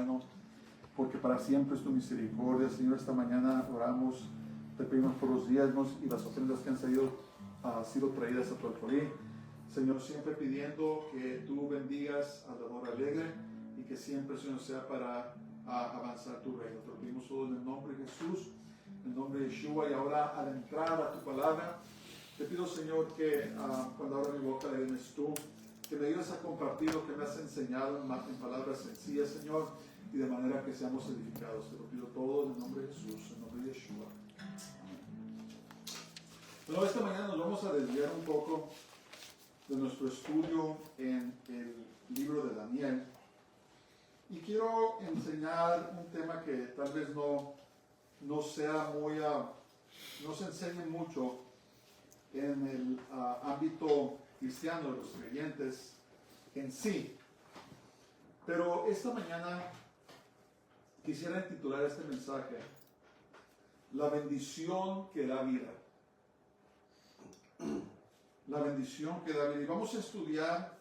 bueno, porque para siempre es tu misericordia. Señor, esta mañana oramos, te pedimos por los diezmos y las ofrendas que han sido traídas a tu alfolí. Señor, siempre pidiendo que tú bendigas al dador alegre y que siempre, Señor, sea para avanzar tu reino. Te lo pedimos todo en el nombre de Jesús, en el nombre de Yeshua. Y ahora, al entrar a tu palabra, te pido, Señor, que cuando abra mi boca la llenes tú, que me ayudes a compartir lo que me has enseñado en palabras sencillas, Señor, y de manera que seamos edificados. Te lo pido todo en el nombre de Jesús, en el nombre de Yeshua. Bueno, esta mañana nos vamos a desviar un poco de nuestro estudio en el libro de Daniel. Y quiero enseñar un tema que tal vez no sea muy, no se enseñe mucho en el ámbito cristiano de los creyentes en sí. Pero esta mañana quisiera titular este mensaje: la bendición que da vida. La bendición que da vida. Y vamos a estudiar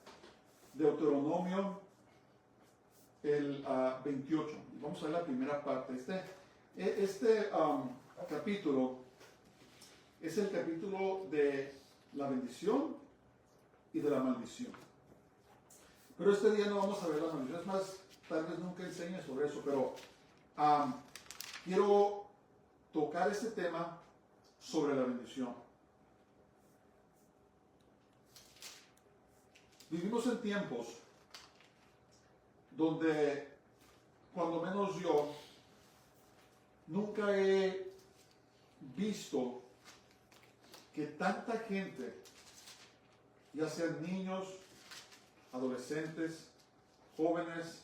Deuteronomio el 28. Vamos a ver la primera parte. Este capítulo es el capítulo de la bendición y de la maldición. Pero este día no vamos a ver la maldición. Es más, tal vez nunca enseñe sobre eso, pero quiero tocar este tema sobre la bendición. Vivimos en tiempos donde, cuando menos yo, nunca he visto que tanta gente, ya sean niños, adolescentes, jóvenes,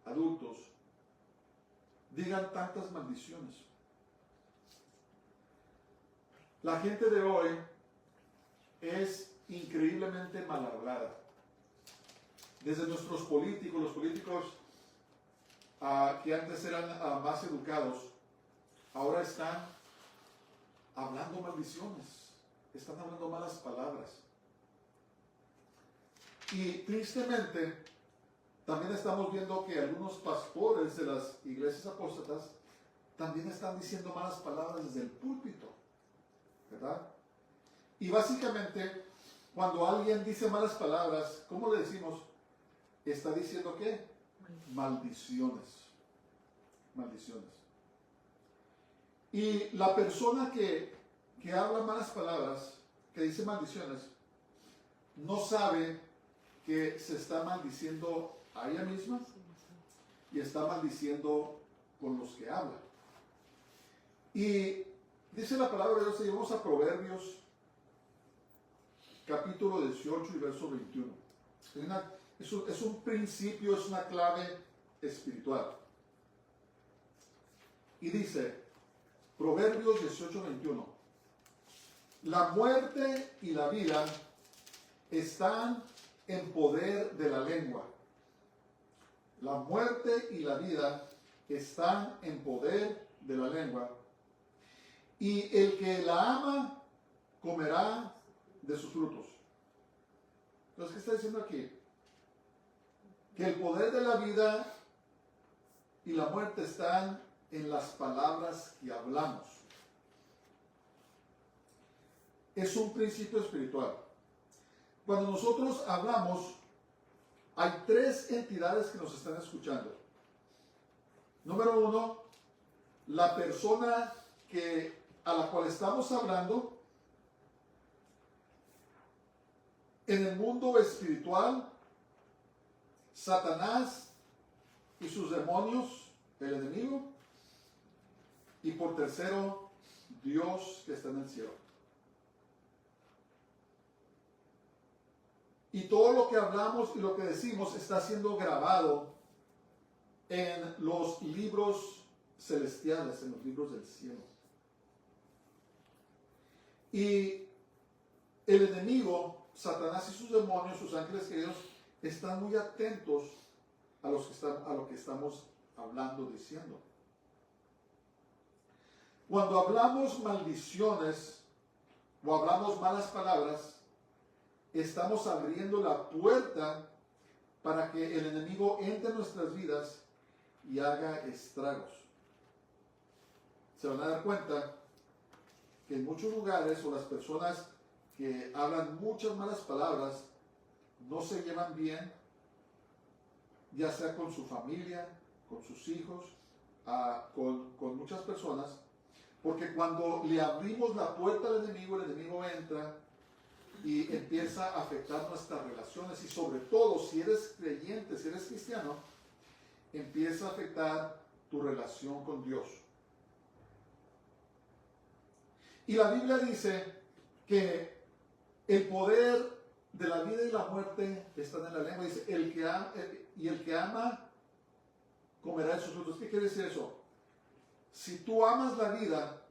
adultos, digan tantas maldiciones. La gente de hoy es increíblemente mal hablada. Desde nuestros políticos, los políticos que antes eran más educados, ahora están hablando maldiciones, están hablando malas palabras. Y tristemente, también estamos viendo que algunos pastores de las iglesias apóstatas también están diciendo malas palabras desde el púlpito, ¿verdad? Y básicamente, cuando alguien dice malas palabras, ¿cómo le decimos? Está diciendo ¿qué? Maldiciones. Maldiciones. Y la persona que habla malas palabras, que dice maldiciones, no sabe que se está maldiciendo a ella misma y está maldiciendo con los que habla. Y dice la palabra de Dios, y vamos a Proverbios capítulo 18 y verso 21. Es un principio, es una clave espiritual. Y dice, Proverbios 18, 21. La muerte y la vida están en poder de la lengua. La muerte y la vida están en poder de la lengua. Y el que la ama comerá de sus frutos. Entonces, ¿qué está diciendo aquí? Que el poder de la vida y la muerte están en las palabras que hablamos. Es un principio espiritual. Cuando nosotros hablamos, hay tres entidades que nos están escuchando. Número uno, la persona a la cual estamos hablando. En el mundo espiritual, Satanás y sus demonios, el enemigo. Y por tercero, Dios que está en el cielo. Y todo lo que hablamos y lo que decimos está siendo grabado en los libros celestiales, en los libros del cielo. Y el enemigo, Satanás y sus demonios, sus ángeles queridos, están muy atentos a lo que estamos hablando, diciendo. Cuando hablamos maldiciones o hablamos malas palabras, estamos abriendo la puerta para que el enemigo entre en nuestras vidas y haga estragos. Se van a dar cuenta que en muchos lugares, o las personas que hablan muchas malas palabras no se llevan bien, ya sea con su familia, con sus hijos, con muchas personas, porque cuando le abrimos la puerta al enemigo, el enemigo entra y empieza a afectar nuestras relaciones, y sobre todo si eres creyente, si eres cristiano, empieza a afectar tu relación con Dios. Y la Biblia dice que el poder de la vida y la muerte está en la lengua. Dice, el que ama comerá de sus frutos. ¿Qué quiere decir eso? Si tú amas la vida,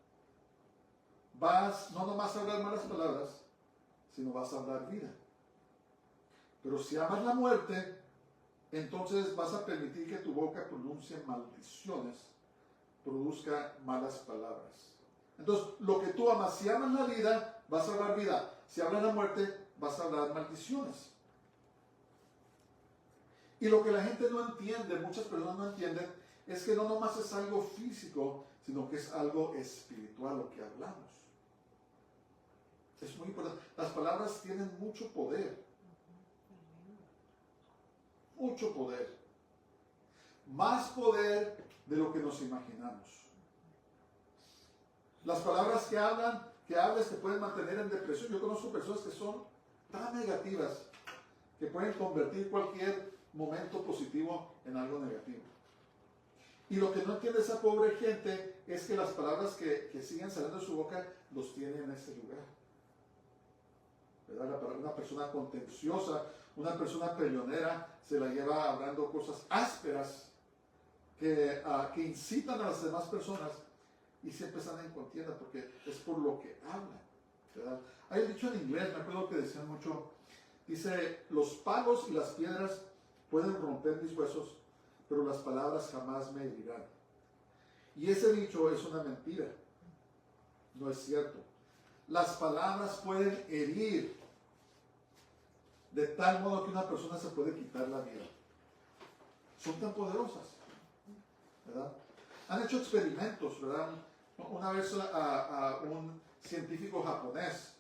vas no nomás a hablar malas palabras, sino vas a hablar vida. Pero si amas la muerte, entonces vas a permitir que tu boca pronuncie maldiciones, produzca malas palabras. Entonces, lo que tú amas, si amas la vida, vas a hablar vida. Si hablas la muerte, vas a hablar maldiciones. Y lo que la gente no entiende, muchas personas no entienden, es que no nomás es algo físico, sino que es algo espiritual lo que hablamos. Es muy importante. Las palabras tienen mucho poder. Mucho poder. Más poder de lo que nos imaginamos. Las palabras que hables te pueden mantener en depresión. Yo conozco personas que son tan negativas que pueden convertir cualquier momento positivo en algo negativo. Y lo que no entiende esa pobre gente es que las palabras que siguen saliendo de su boca los tiene en ese lugar. ¿Verdad? Una persona contenciosa, una persona peleonera, se la lleva hablando cosas ásperas que incitan a las demás personas, y siempre están en contienda porque es por lo que hablan, ¿verdad? Hay un dicho en inglés, me acuerdo que decían mucho, dice, los palos y las piedras pueden romper mis huesos, pero las palabras jamás me herirán. Y ese dicho es una mentira, no es cierto. Las palabras pueden herir de tal modo que una persona se puede quitar la vida. Son tan poderosas, ¿verdad? Han hecho experimentos, ¿verdad? Una vez un científico japonés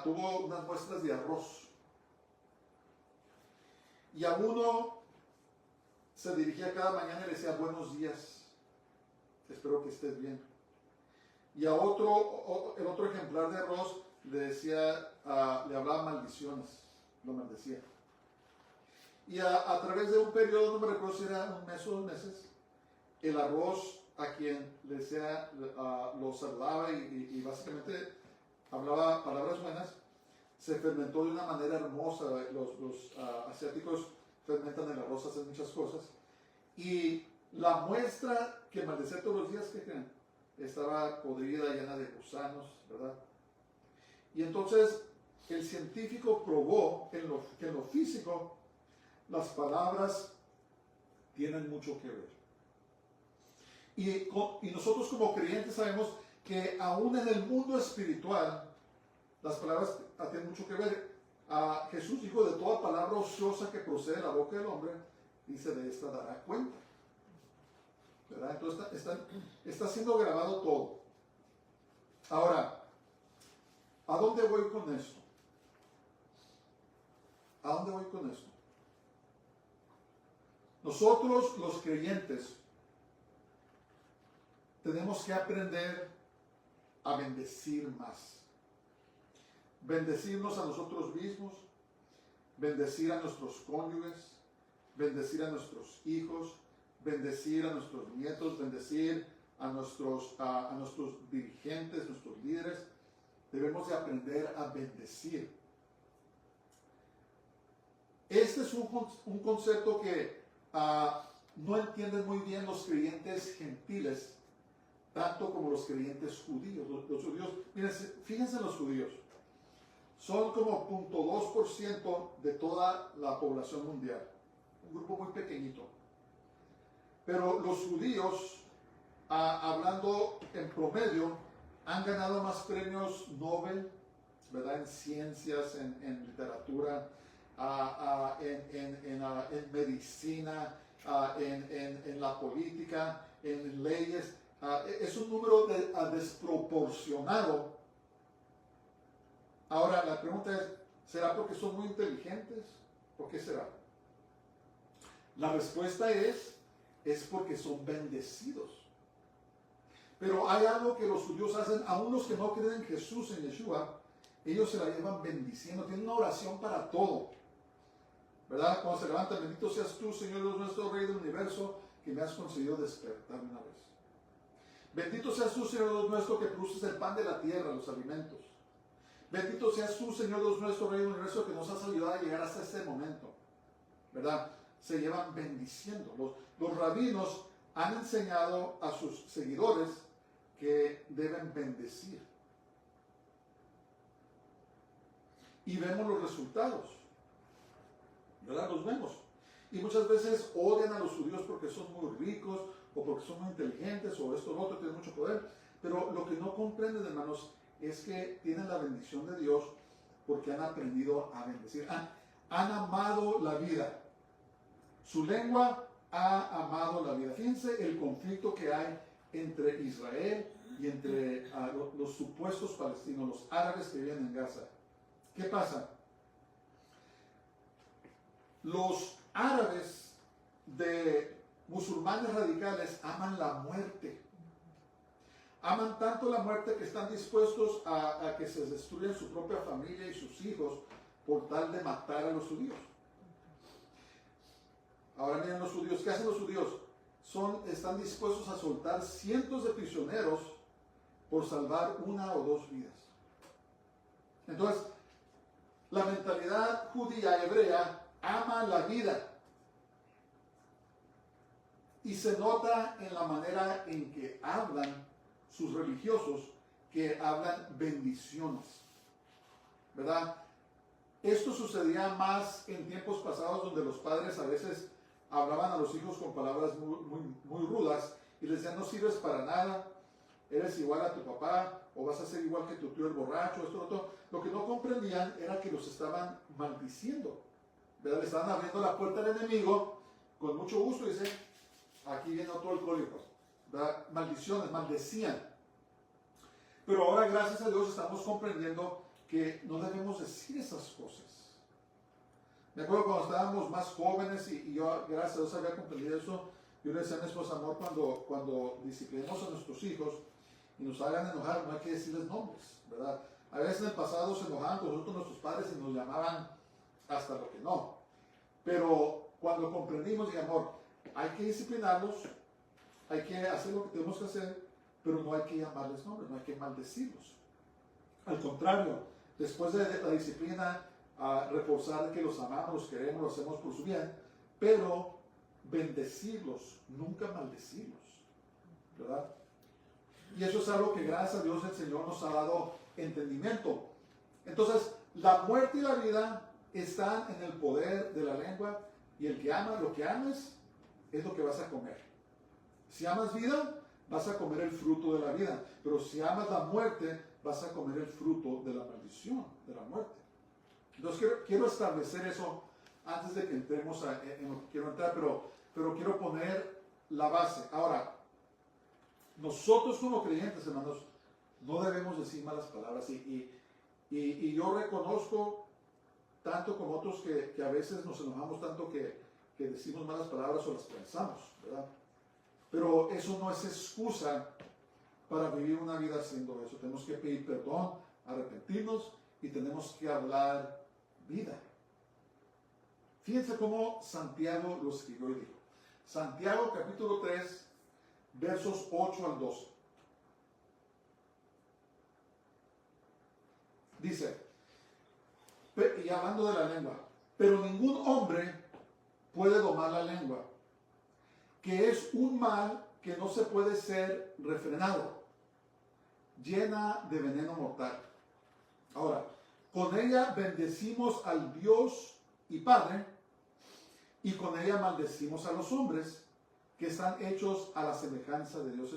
tuvo unas muestras de arroz, y a uno se dirigía cada mañana y le decía buenos días, espero que estés bien. Y a el otro ejemplar de arroz le decía, le hablaba maldiciones, lo maldecía. Y a través de un periodo, no me recuerdo si era un mes o 2 meses, el arroz a quien le decía, lo saludaba y básicamente hablaba palabras buenas, se fermentó de una manera hermosa. Los asiáticos fermentan el arroz, hacen muchas cosas. Y la muestra que maldecía todos los días, ¿qué creen? Estaba podrida, llena de gusanos, ¿verdad? Y entonces el científico probó que en lo físico las palabras tienen mucho que ver. Y nosotros como creyentes sabemos que aún en el mundo espiritual las palabras tienen mucho que ver. Jesús dijo, de toda palabra ociosa que procede de la boca del hombre, dice, de esta dará cuenta. ¿Verdad? Entonces está siendo grabado todo. Ahora, ¿a dónde voy con esto? ¿A dónde voy con esto? Nosotros los creyentes tenemos que aprender a bendecir más. Bendecirnos a nosotros mismos, bendecir a nuestros cónyuges, bendecir a nuestros hijos, bendecir a nuestros nietos, bendecir a nuestros dirigentes, nuestros líderes. Debemos de aprender a bendecir. Este es un concepto que no entienden muy bien los creyentes gentiles, tanto como los creyentes judíos. Los judíos, miren, fíjense en los judíos. Son como 0.2% de toda la población mundial. Un grupo muy pequeñito. Pero los judíos, hablando en promedio, han ganado más premios Nobel, ¿verdad? En ciencias, en literatura, en medicina, en la política, en leyes. Es un número desproporcionado. Ahora la pregunta es, ¿será porque son muy inteligentes? ¿Por qué será? La respuesta es porque son bendecidos. Pero hay algo que los judíos hacen, aún los que no creen en Jesús, en Yeshua, ellos se la llevan bendiciendo, tienen una oración para todo, ¿verdad? Cuando se levantan, bendito seas tú, Señor Dios nuestro, Rey del universo, que me has concedido despertar una vez. Bendito seas tú, Señor Dios nuestro, que produces el pan de la tierra, los alimentos. Bendito seas tú, Señor Dios nuestro, Rey del universo, que nos has ayudado a llegar hasta este momento, ¿verdad? Se llevan bendiciendo. Los rabinos han enseñado a sus seguidores que deben bendecir. Y vemos los resultados, ¿verdad? Los vemos. Y muchas veces odian a los judíos porque son muy ricos, o porque son muy inteligentes, o esto o lo otro, tienen mucho poder. Pero lo que no comprenden, hermanos, es que tienen la bendición de Dios porque han aprendido a bendecir. Han amado la vida. Su lengua ha amado la vida. Fíjense el conflicto que hay entre Israel y entre los supuestos palestinos, los árabes que viven en Gaza. ¿Qué pasa? Los árabes de musulmanes radicales aman la muerte. Aman tanto la muerte que están dispuestos a que se destruyan su propia familia y sus hijos por tal de matar a los judíos. Ahora miren los judíos, ¿qué hacen los judíos? Están dispuestos a soltar cientos de prisioneros por salvar una o dos vidas. Entonces, la mentalidad judía hebrea ama la vida. Y se nota en la manera en que hablan sus religiosos, que hablan bendiciones, ¿verdad? Esto sucedía más en tiempos pasados, donde los padres a veces hablaban a los hijos con palabras muy rudas y les decían, no sirves para nada, eres igual a tu papá, o vas a ser igual que tu tío el borracho, esto, otro. Lo que no comprendían era que los estaban maldiciendo, ¿verdad? Le estaban abriendo la puerta al enemigo con mucho gusto, y dice, aquí viene otro alcohólico, ¿verdad? Maldiciones, maldecían. Pero ahora, gracias a Dios, estamos comprendiendo que no debemos decir esas cosas. Me acuerdo cuando estábamos más jóvenes y yo, gracias a Dios, había comprendido eso. Yo le decía a mi esposa, amor, cuando disciplinemos a nuestros hijos y nos hagan enojar, no hay que decirles nombres, ¿verdad? A veces en el pasado se enojaban con nosotros nuestros padres y nos llamaban hasta lo que no. Pero cuando comprendimos, dije, amor, hay que disciplinarlos, hay que hacer lo que tenemos que hacer, pero no hay que llamarles nombres, no hay que maldecirlos. Al contrario, después de la disciplina, reforzar que los amamos, los queremos, lo hacemos por su bien, pero bendecirlos, nunca maldecirlos, ¿verdad? Y eso es algo que gracias a Dios el Señor nos ha dado entendimiento. Entonces, la muerte y la vida están en el poder de la lengua, y el que ama, lo que ames, es lo que vas a comer. Si amas vida, vas a comer el fruto de la vida, pero si amas la muerte, vas a comer el fruto de la maldición, de la muerte. Entonces quiero establecer eso antes de que entremos en lo que quiero entrar, pero quiero poner la base. Ahora, nosotros como creyentes, hermanos, no debemos decir malas palabras, y yo reconozco, tanto como otros, que a veces nos enojamos tanto que decimos malas palabras o las pensamos, ¿verdad? Pero eso no es excusa para vivir una vida haciendo eso. Tenemos que pedir perdón, arrepentirnos, y tenemos que hablar vida. Fíjense cómo Santiago lo escribió y dijo. Santiago capítulo 3, versos 8 al 12. Dice, y hablando de la lengua, pero ningún hombre puede domar la lengua, que es un mal que no se puede ser refrenado, llena de veneno mortal. Ahora, con ella bendecimos al Dios y Padre, y con ella maldecimos a los hombres que están hechos a la semejanza de Dios.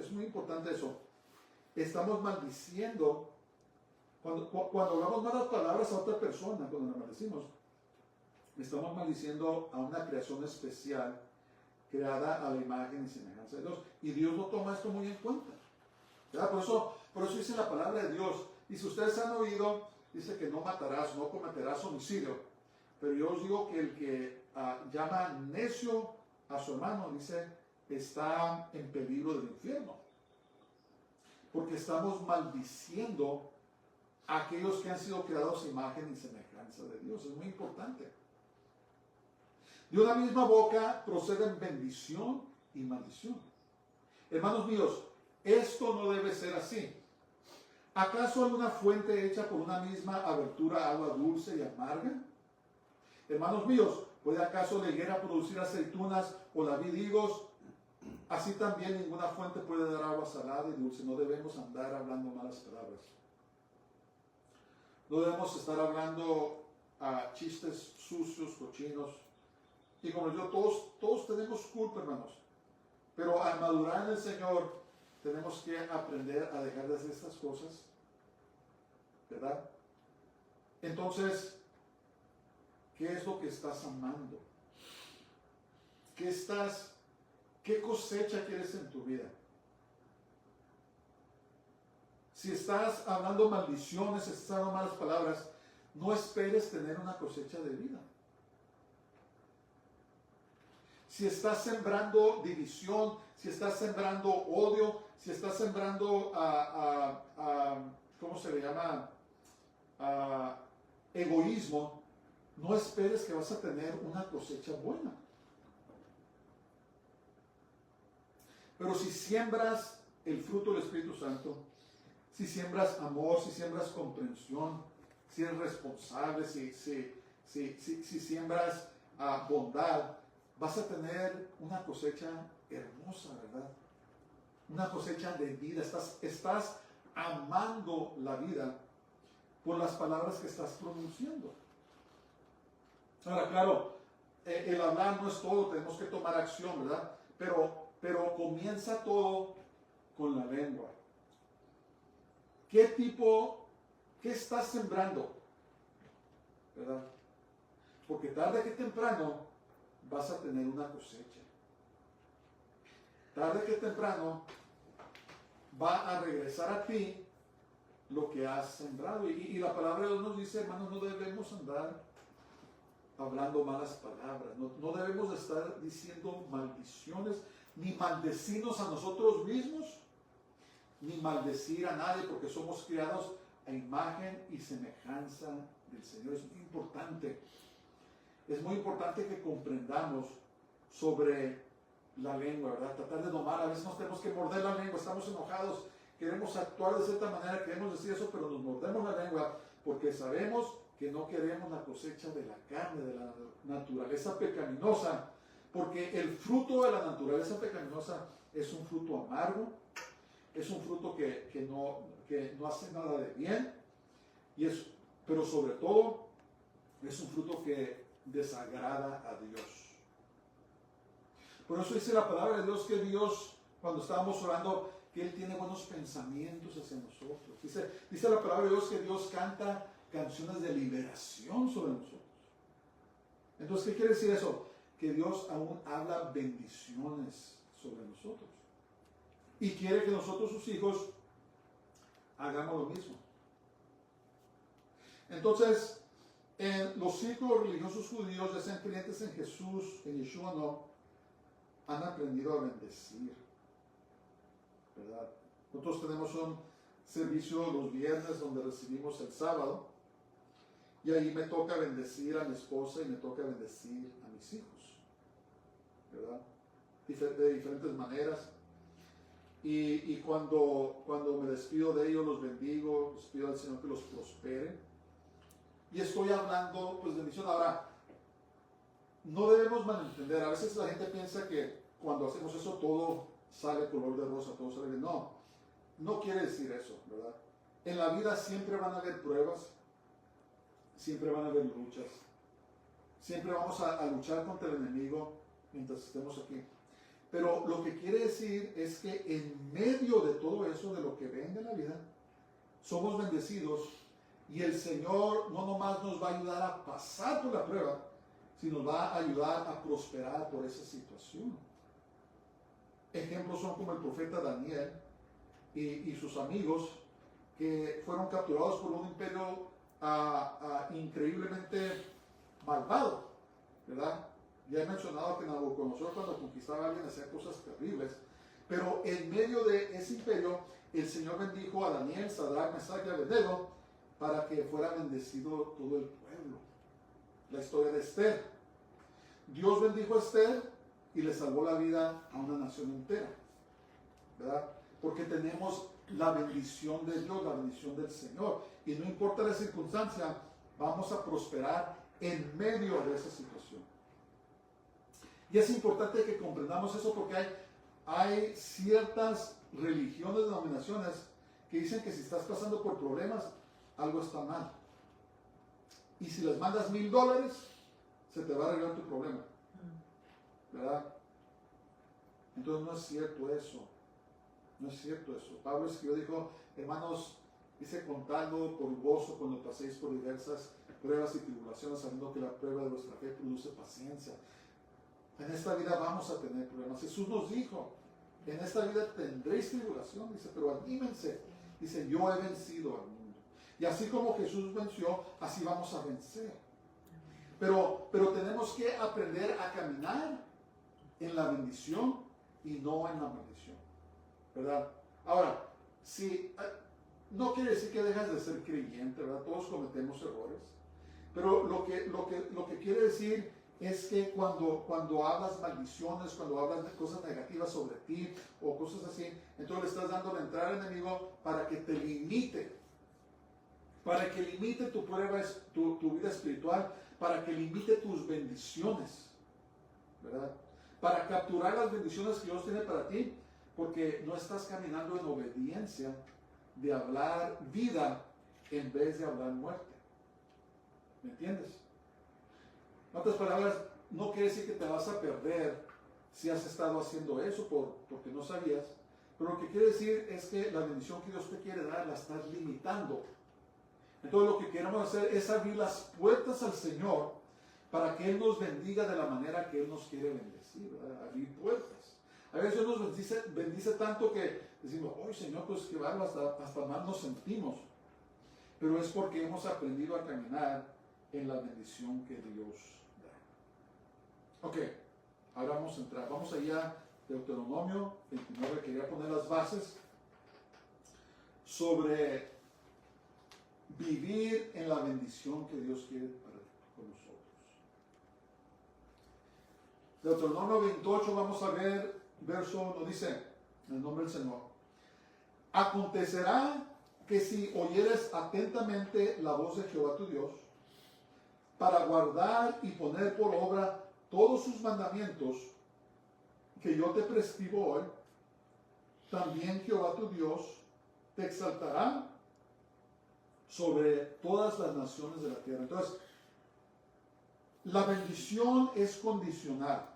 Es muy importante eso. Estamos maldiciendo. Cuando hablamos malas palabras a otra persona, cuando la maldecimos, estamos maldiciendo a una creación especial creada a la imagen y semejanza de Dios. Y Dios no toma esto muy en cuenta, ¿verdad? Por eso dice la palabra de Dios. Y si ustedes han oído, dice que no matarás, no cometerás homicidio. Pero yo os digo que el que llama necio a su hermano, dice, está en peligro del infierno. Porque estamos maldiciendo a aquellos que han sido creados a imagen y semejanza de Dios. Es muy importante. De una misma boca proceden bendición y maldición. Hermanos míos, esto no debe ser así. ¿Acaso alguna fuente hecha por una misma abertura agua dulce y amarga? Hermanos míos, ¿puede acaso la higuera producir aceitunas o la vid higos? Así también ninguna fuente puede dar agua salada y dulce. No debemos andar hablando malas palabras. No debemos estar hablando chistes sucios, cochinos. Y como yo, todos tenemos culpa, hermanos. Pero al madurar en el Señor, tenemos que aprender a dejar de hacer estas cosas, ¿verdad? Entonces, ¿qué es lo que estás amando? ¿Qué cosecha quieres en tu vida? Si estás hablando maldiciones, si estás hablando malas palabras, no esperes tener una cosecha de vida. Si estás sembrando división, si estás sembrando odio, si estás sembrando, ¿cómo se le llama? Egoísmo, no esperes que vas a tener una cosecha buena. Pero si siembras el fruto del Espíritu Santo, si siembras amor, si siembras comprensión, si eres responsable, si siembras bondad, vas a tener una cosecha hermosa, ¿verdad? Una cosecha de vida. Estás amando la vida por las palabras que estás pronunciando. Ahora, claro, el hablar no es todo, tenemos que tomar acción, ¿verdad? Pero comienza todo con la lengua. ¿Qué estás sembrando? ¿Verdad? Porque tarde que temprano vas a tener una cosecha. Tarde que temprano va a regresar a ti lo que has sembrado. Y la palabra de Dios nos dice, hermanos, no debemos andar hablando malas palabras. No debemos de estar diciendo maldiciones, ni maldecirnos a nosotros mismos, ni maldecir a nadie, porque somos creados a imagen y semejanza del Señor. Es muy importante. Es muy importante que comprendamos sobre la lengua, ¿verdad? Tratar de domar. A veces nos tenemos que morder la lengua, estamos enojados, queremos actuar de cierta manera, queremos decir eso, pero nos mordemos la lengua porque sabemos que no queremos la cosecha de la carne, de la naturaleza pecaminosa, porque el fruto de la naturaleza pecaminosa es un fruto amargo, es un fruto que no hace nada de bien, pero sobre todo es un fruto que desagrada a Dios. Por eso dice la palabra de Dios que Dios, cuando estábamos orando, que Él tiene buenos pensamientos hacia nosotros. Dice la palabra de Dios que Dios canta canciones de liberación sobre nosotros. Entonces, ¿qué quiere decir eso? Que Dios aún habla bendiciones sobre nosotros. Y quiere que nosotros, sus hijos, hagamos lo mismo. Entonces, los círculos religiosos judíos, ya sean creyentes en Jesús, en Yeshua no, han aprendido a bendecir, ¿verdad? Nosotros tenemos un servicio los viernes donde recibimos el sábado, y ahí me toca bendecir a mi esposa y me toca bendecir a mis hijos, ¿verdad? De diferentes maneras. Y cuando me despido de ellos, los bendigo, les pido al Señor que los prospere. Y estoy hablando, pues, de bendición. Ahora, no debemos malentender. A veces la gente piensa que cuando hacemos eso todo sale color de rosa, todo sale bien. No, no quiere decir eso, ¿verdad? En la vida siempre van a haber pruebas, siempre van a haber luchas, siempre vamos a luchar contra el enemigo mientras estemos aquí. Pero lo que quiere decir es que en medio de todo eso, de lo que venga en la vida, somos bendecidos y el Señor no nomás nos va a ayudar a pasar por la prueba, sino nos va a ayudar a prosperar por esa situación. ejemplos son como el profeta Daniel y sus amigos, que fueron capturados por un imperio increíblemente malvado, ¿verdad? Ya he mencionado que Nabucodonosor, cuando conquistaba a alguien, hacía cosas terribles, pero en medio de ese imperio el Señor bendijo a Daniel, Sadrach, Mesach y Abednego para que fuera bendecido todo el pueblo. La historia de Esther. Dios bendijo a Esther y le salvó la vida a una nación entera, ¿verdad? Porque tenemos la bendición de Dios, la bendición del Señor, y no importa la circunstancia, vamos a prosperar en medio de esa situación. Y es importante que comprendamos eso, porque hay ciertas religiones, denominaciones que dicen que si estás pasando por problemas, algo está mal. Y si les mandas $1,000, se te va a arreglar tu problema, ¿verdad? Entonces no es cierto eso. No es cierto eso. Pablo escribió, dijo, hermanos, dice, contando por gozo cuando paséis por diversas pruebas y tribulaciones, sabiendo que la prueba de vuestra fe produce paciencia. En esta vida vamos a tener problemas. Jesús nos dijo, en esta vida tendréis tribulación, dice, pero anímense. Dice, yo he vencido al mundo. Y así como Jesús venció, así vamos a vencer. Pero tenemos que aprender a caminar en la bendición y no en la maldición, ¿verdad? Ahora, si no quiere decir que dejas de ser creyente, ¿verdad? Todos cometemos errores. Pero lo que quiere decir es que cuando hablas maldiciones, cuando hablas de cosas negativas sobre ti o cosas así, entonces le estás dando la entrada al enemigo para que te limite, para que limite tu prueba, tu vida espiritual, para que limite tus bendiciones, ¿verdad? Para capturar las bendiciones que Dios tiene para ti, porque no estás caminando en obediencia de hablar vida en vez de hablar muerte. ¿Me entiendes? En otras palabras, no quiere decir que te vas a perder si has estado haciendo eso porque no sabías, pero lo que quiere decir es que la bendición que Dios te quiere dar la estás limitando. Entonces lo que queremos hacer es abrir las puertas al Señor para que Él nos bendiga de la manera que Él nos quiere bendecir, ¿verdad? Abrir puertas. A veces Dios nos bendice tanto que decimos, ¡ay, Señor, pues qué barro, hasta mal nos sentimos! Pero es porque hemos aprendido a caminar en la bendición que Dios da. Ok, ahora vamos a entrar. Vamos allá a Deuteronomio 29. Quería poner las bases sobre vivir en la bendición que Dios quiere para nosotros. Deuteronomio 28, vamos a ver, verso 1, dice, en el nombre del Señor: acontecerá que si oyeres atentamente la voz de Jehová tu Dios, para guardar y poner por obra todos sus mandamientos que yo te prescribo hoy, también Jehová tu Dios te exaltará sobre todas las naciones de la tierra. Entonces, la bendición es condicional.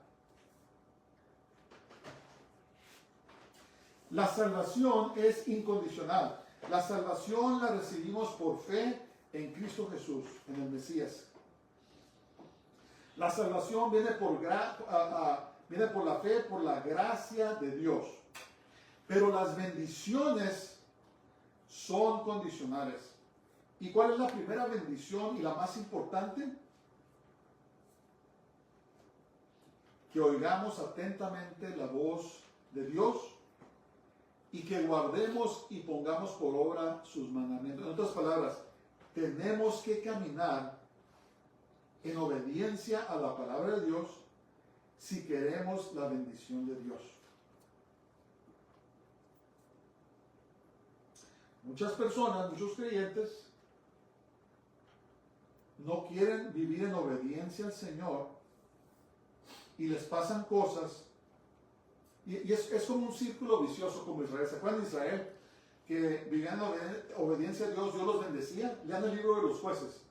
La salvación es incondicional. La salvación la recibimos por fe en Cristo Jesús, en el Mesías. La salvación viene por la fe, por la gracia de Dios. Pero las bendiciones son condicionales. ¿Y cuál es la primera bendición y la más importante? Que oigamos atentamente la voz de Dios y que guardemos y pongamos por obra sus mandamientos. En otras palabras, tenemos que caminar en obediencia a la palabra de Dios si queremos la bendición de Dios. Muchas personas, muchos creyentes, no quieren vivir en obediencia al Señor y les pasan cosas. Y es como un círculo vicioso, como Israel. ¿Se acuerdan de Israel? Que vivían en obediencia a Dios, Dios los bendecía. Lean el libro de los jueces.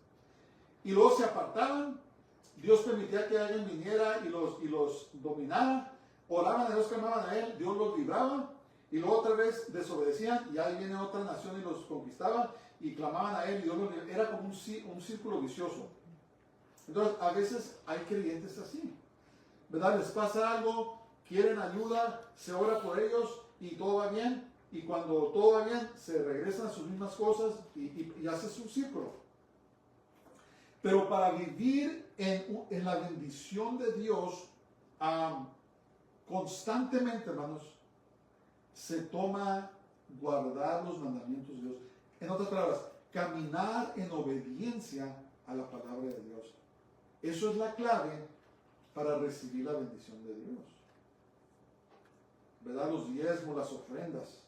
Y luego se apartaban, Dios permitía que alguien viniera y los dominara. Oraban a Dios, clamaban a Él, Dios los libraba. Y luego otra vez desobedecían y ahí viene otra nación y los conquistaba y clamaban a Él y Dios los libraba. Era como un círculo vicioso. Entonces, a veces hay creyentes así, ¿verdad? Les pasa algo quieren ayuda, se ora por ellos y todo va bien. Y cuando todo va bien, se regresan a sus mismas cosas y hace su círculo. Pero para vivir en la bendición de Dios constantemente, hermanos, se toma guardar los mandamientos de Dios. En otras palabras, caminar en obediencia a la palabra de Dios. Eso es la clave para recibir la bendición de Dios. ¿Verdad? Los diezmos, las ofrendas.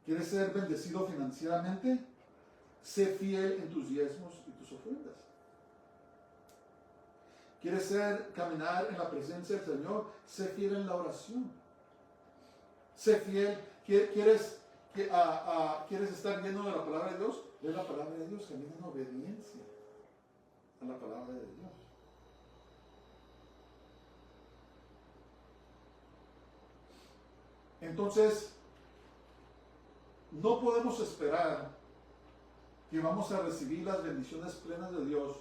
¿Quieres ser bendecido financieramente? Sé fiel en tus diezmos y tus ofrendas. ¿Quieres caminar en la presencia del Señor? Sé fiel en la oración. Sé fiel. ¿Quieres estar lleno de la palabra de Dios? Lee la palabra de Dios, camina en obediencia a la palabra de Dios. Entonces, no podemos esperar que vamos a recibir las bendiciones plenas de Dios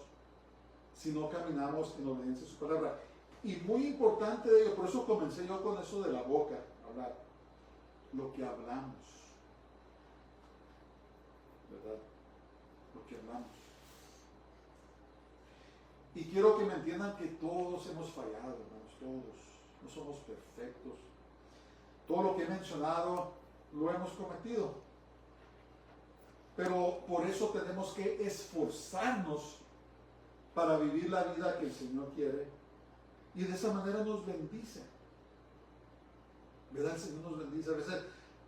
si no caminamos en obediencia a su palabra. Y muy importante de ello, por eso comencé yo con eso de la boca, hablar. Lo que hablamos. ¿Verdad? Lo que hablamos. Y quiero que me entiendan que todos hemos fallado, hermanos, todos. No somos perfectos. Todo lo que he mencionado lo hemos cometido. Pero por eso tenemos que esforzarnos para vivir la vida que el Señor quiere. Y de esa manera nos bendice. ¿Verdad? El Señor nos bendice.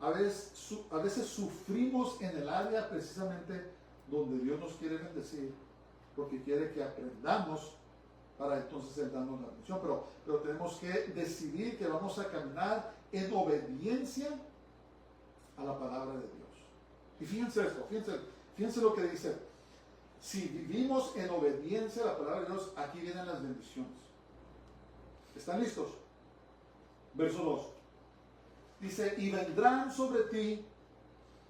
A veces sufrimos en el área precisamente donde Dios nos quiere bendecir, porque quiere que aprendamos para entonces Él darnos la bendición. Pero tenemos que decidir que vamos a caminar en obediencia a la palabra de Dios. Y fíjense esto, fíjense lo que dice. Si vivimos en obediencia a la palabra de Dios, aquí vienen las bendiciones. ¿Están listos? Verso 2. Dice, y vendrán sobre ti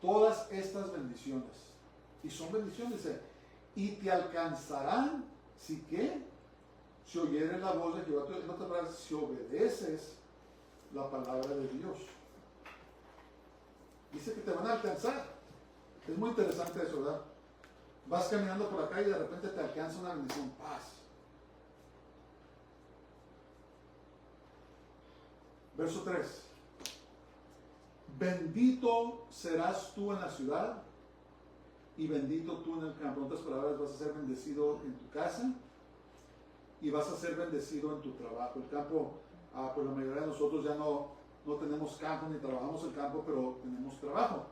todas estas bendiciones. Y son bendiciones, dice, y te alcanzarán, si qué, si oyeres la voz de Jehová, en otras palabras, si obedeces la palabra de Dios. Dice que te van a alcanzar. Es muy interesante eso, ¿verdad? Vas caminando por la calle y de repente te alcanza una bendición, paz. Verso 3. Bendito serás tú en la ciudad y bendito tú en el campo. En otras palabras, vas a ser bendecido en tu casa y vas a ser bendecido en tu trabajo. El campo, pues la mayoría de nosotros ya no tenemos campo ni trabajamos el campo, pero tenemos trabajo.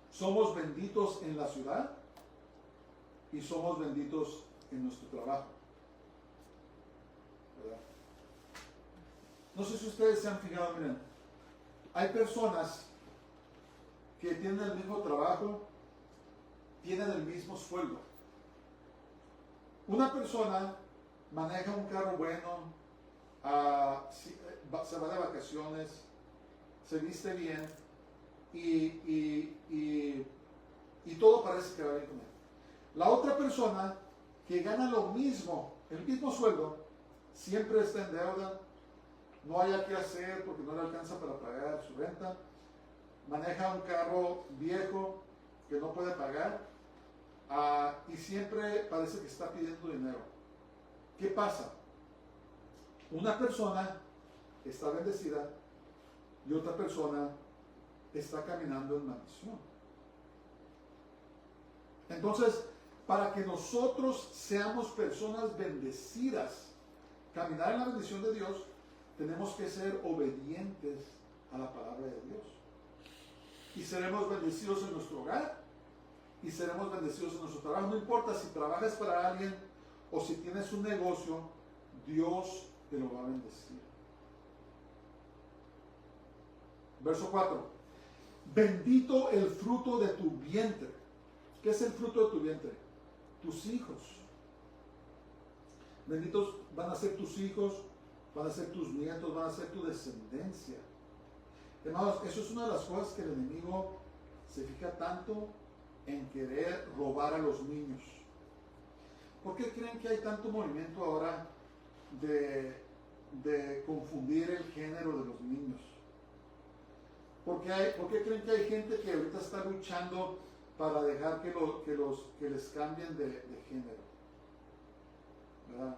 Somos benditos en la ciudad y somos benditos en nuestro trabajo. ¿Verdad? No sé si ustedes se han fijado, miren, hay personas que tienen el mismo trabajo, tienen el mismo sueldo. Una persona maneja un carro bueno, se va de vacaciones, se viste bien y todo parece que va bien con él. La otra persona que gana lo mismo, el mismo sueldo, siempre está en deuda, no haya qué hacer porque no le alcanza para pagar su renta, maneja un carro viejo que no puede pagar y siempre parece que está pidiendo dinero. ¿Qué pasa? Una persona está bendecida y otra persona está caminando en maldición. Entonces, para que nosotros seamos personas bendecidas, caminar en la bendición de Dios, tenemos que ser obedientes a la palabra de Dios. Y seremos bendecidos en nuestro hogar y seremos bendecidos en nuestro trabajo. No importa si trabajas para alguien o si tienes un negocio, Dios te lo va a bendecir. Verso 4. Bendito el fruto de tu vientre. ¿Qué es el fruto de tu vientre? Tus hijos. Benditos van a ser tus hijos, van a ser tus nietos, van a ser tu descendencia. Hermanos, eso es una de las cosas que el enemigo se fija tanto en querer robar a los niños. ¿Por qué creen que hay tanto movimiento ahora de de confundir el género de los niños. ¿Por qué creen que hay gente que ahorita está luchando para dejar que les cambien de género? ¿Verdad?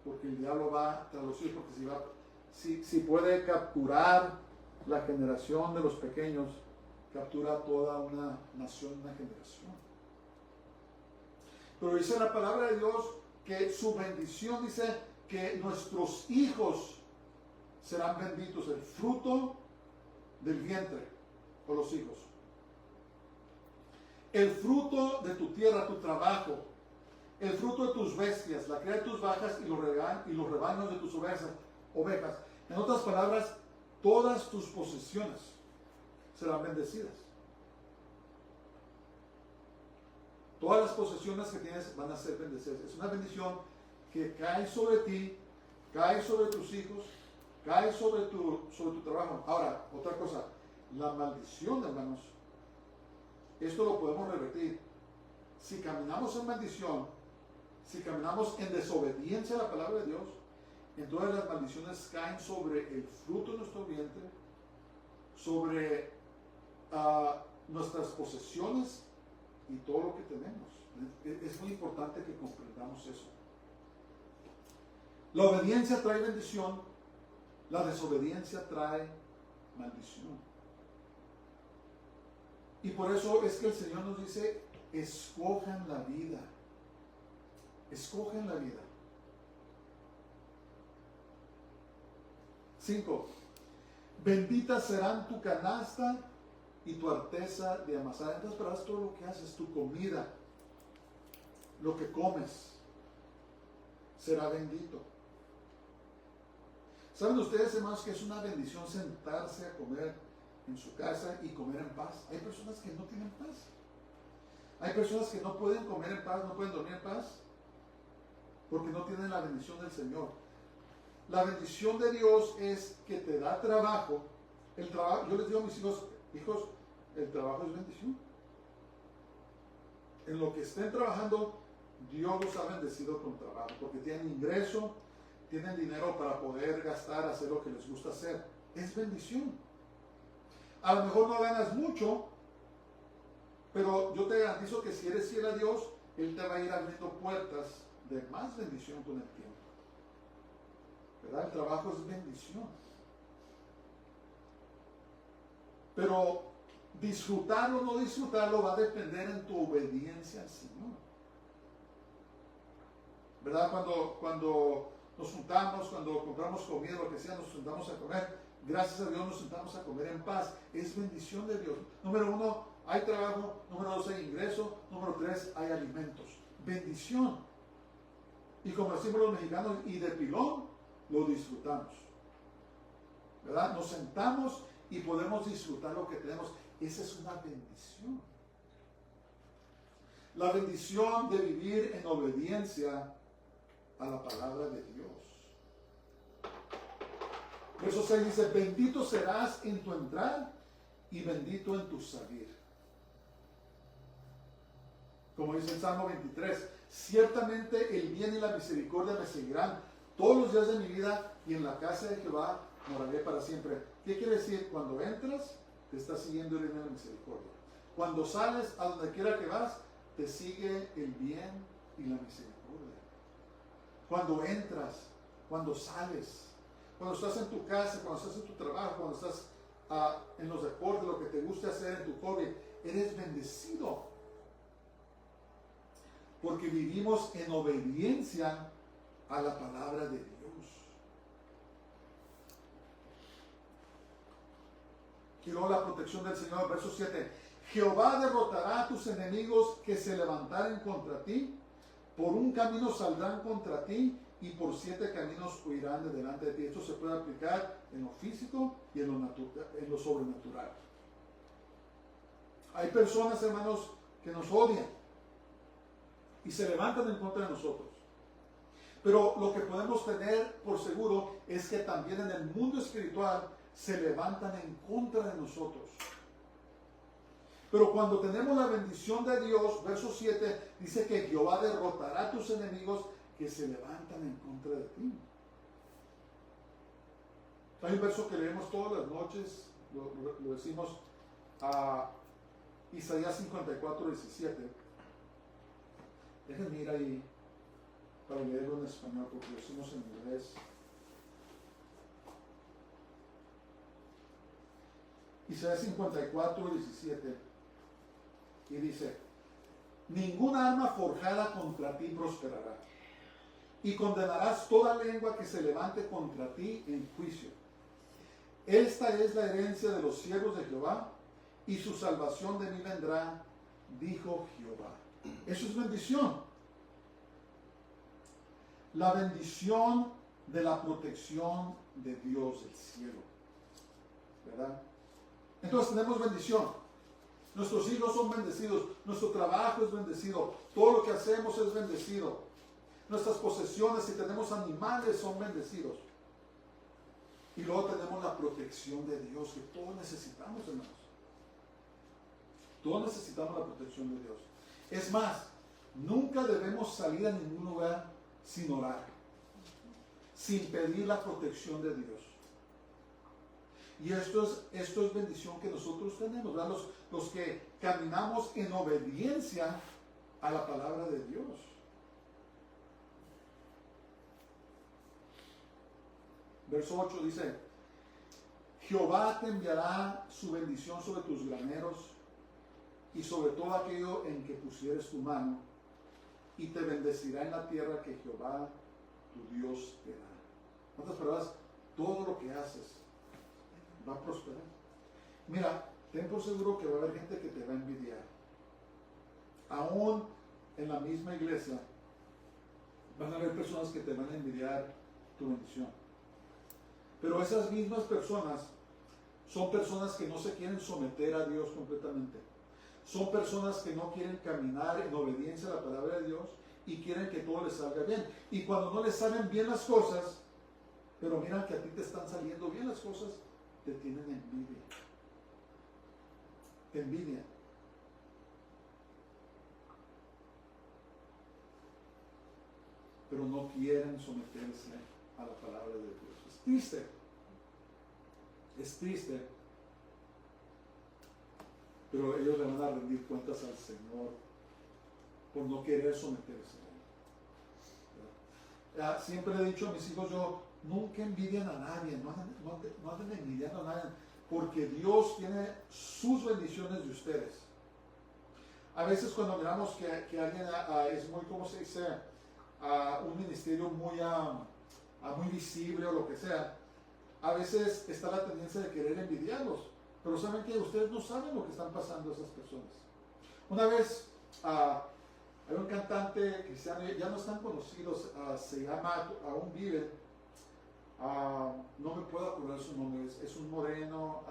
Porque el diablo va tras los hijos, porque si puede capturar la generación de los pequeños, captura toda una nación, una generación. Pero dice la palabra de Dios que su bendición, dice que nuestros hijos serán benditos, el fruto del vientre, o los hijos. El fruto de tu tierra, tu trabajo, el fruto de tus bestias, la cría de tus vacas y los rebaños de tus ovejas. En otras palabras, todas tus posesiones serán bendecidas. Todas las posesiones que tienes van a ser bendecidas. Es una bendición que cae sobre ti, cae sobre tus hijos, cae sobre tu trabajo. Ahora, otra cosa, la maldición, hermanos, esto lo podemos revertir. Si caminamos en maldición, si caminamos en desobediencia a la palabra de Dios, entonces las maldiciones caen sobre el fruto de nuestro vientre, sobre nuestras posesiones y todo lo que tenemos. Es muy importante que comprendamos eso. La obediencia trae bendición, la desobediencia trae maldición. Y por eso es que el Señor nos dice, escojan la vida. Escogen la vida. 5. Bendita serán tu canasta y tu arteza de amasar. Entonces, pero haz todo lo que haces, tu comida, lo que comes, será bendito. ¿Saben ustedes, hermanos, que es una bendición sentarse a comer en su casa y comer en paz? Hay personas que no tienen paz. Hay personas que no pueden comer en paz, no pueden dormir en paz, porque no tienen la bendición del Señor. La bendición de Dios es que te da trabajo. El trabajo, yo les digo a mis hijos, el trabajo es bendición. En lo que estén trabajando, Dios los ha bendecido con trabajo, porque tienen ingreso, tienen dinero para poder gastar, hacer lo que les gusta hacer. Es bendición. A lo mejor no ganas mucho, pero yo te garantizo que si eres fiel a Dios, Él te va a ir abriendo puertas de más bendición con el tiempo. ¿Verdad? El trabajo es bendición. Pero disfrutarlo o no disfrutarlo va a depender en tu obediencia al Señor. ¿Verdad? Cuando nos juntamos, cuando compramos comida, lo que sea, nos juntamos a comer, gracias a Dios nos sentamos a comer en paz. Es bendición de Dios. Número 1, hay trabajo. Número 2, hay ingreso. Número 3, hay alimentos. Bendición. Y como decimos los mexicanos, y de pilón lo disfrutamos. ¿Verdad? Nos sentamos y podemos disfrutar lo que tenemos. Esa es una bendición. La bendición de vivir en obediencia a la palabra de Dios. Verso 6 dice, bendito serás en tu entrar y bendito en tu salir. Como dice el Salmo 23, ciertamente el bien y la misericordia me seguirán todos los días de mi vida, y en la casa de Jehová moraré para siempre. ¿Qué quiere decir? Cuando entras, te está siguiendo el bien y la misericordia. Cuando sales, a donde quiera que vas, te sigue el bien y la misericordia. Cuando entras, cuando sales, cuando estás en tu casa, cuando estás en tu trabajo, cuando estás en los deportes, lo que te guste hacer en tu hobby, eres bendecido. Porque vivimos en obediencia a la palabra de Dios. Quiero la protección del Señor. Verso 7. Jehová derrotará a tus enemigos que se levantaren contra ti. Por un camino saldrán contra ti y por 7 caminos huirán de delante de ti. Esto se puede aplicar en lo físico y en lo sobrenatural. Hay personas, hermanos, que nos odian y se levantan en contra de nosotros. Pero lo que podemos tener por seguro es que también en el mundo espiritual se levantan en contra de nosotros. Pero cuando tenemos la bendición de Dios, verso 7, dice que Jehová derrotará a tus enemigos que se levantan en contra de ti. Hay un verso que leemos todas las noches, lo decimos a Isaías 54:17. Déjenme ir ahí para leerlo en español porque lo decimos en inglés. Isaías 54:17 y dice: ninguna arma forjada contra ti prosperará, y condenarás toda lengua que se levante contra ti en juicio. Esta es la herencia de los siervos de Jehová, y su salvación de mí vendrá, dijo Jehová. Eso es bendición. La bendición de la protección de Dios del cielo, ¿verdad? Entonces tenemos bendición. Nuestros hijos son bendecidos, nuestro trabajo es bendecido, todo lo que hacemos es bendecido. Nuestras posesiones, si tenemos animales, son bendecidos. Y luego tenemos la protección de Dios, que todos necesitamos, hermanos. Todos necesitamos la protección de Dios. Es más, nunca debemos salir a ningún lugar sin orar, sin pedir la protección de Dios. Y esto es bendición que nosotros tenemos, ¿verdad? Los que caminamos en obediencia a la palabra de Dios. Verso 8 dice: Jehová te enviará su bendición sobre tus graneros y sobre todo aquello en que pusieres tu mano, y te bendecirá en la tierra que Jehová tu Dios te da. En otras palabras, todo lo que haces va a prosperar. Mira, ten por seguro que va a haber gente que te va a envidiar. Aún en la misma iglesia van a haber personas que te van a envidiar tu bendición. Pero esas mismas personas son personas que no se quieren someter a Dios completamente. Son personas que no quieren caminar en obediencia a la palabra de Dios y quieren que todo les salga bien. Y cuando no les salen bien las cosas, pero miran que a ti te están saliendo bien las cosas, te tienen envidia. Envidia. Pero no quieren someterse a la palabra de Dios. Es triste. Es triste. Pero ellos le van a rendir cuentas al Señor por no querer someterse a Él. Siempre he dicho a mis hijos, yo nunca envidian a nadie, no anden envidiando a nadie, porque Dios tiene sus bendiciones de ustedes. A veces cuando miramos que alguien es muy, ¿cómo se dice? Un ministerio muy visible o lo que sea, a veces está la tendencia de querer envidiarlos, pero saben que ustedes no saben lo que están pasando esas personas. Una vez hay un cantante cristiano, ya no están conocidos, se llama, aún vive, no me puedo acordar su nombre, es un moreno,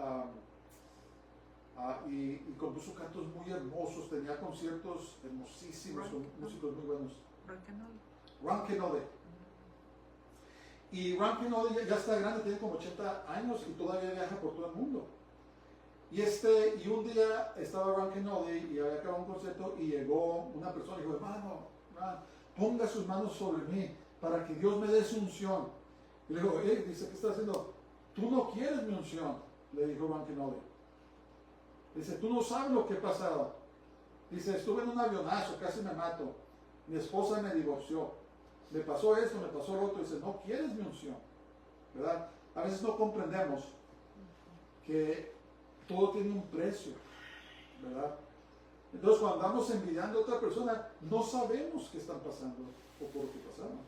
y compuso cantos muy hermosos, tenía conciertos hermosísimos con músicos muy buenos. Ron Kenoly. Y Ron Kenoly ya está grande, tiene como 80 años y todavía viaja por todo el mundo. Y un día estaba Ron Kenoly y había acabado un concierto y llegó una persona y dijo: hermano, ponga sus manos sobre mí para que Dios me dé su unción. Y le dijo: dice, ¿qué estás haciendo? Tú no quieres mi unción, le dijo Ron Kenoly. Dice, tú no sabes lo que he pasado. Dice, estuve en un avionazo, casi me mato. Mi esposa me divorció. Me pasó esto, me pasó lo otro. Dice, no quieres mi unción, ¿verdad? A veces no comprendemos que todo tiene un precio, ¿verdad? Entonces cuando andamos envidiando a otra persona, no sabemos qué están pasando o por lo que pasaron.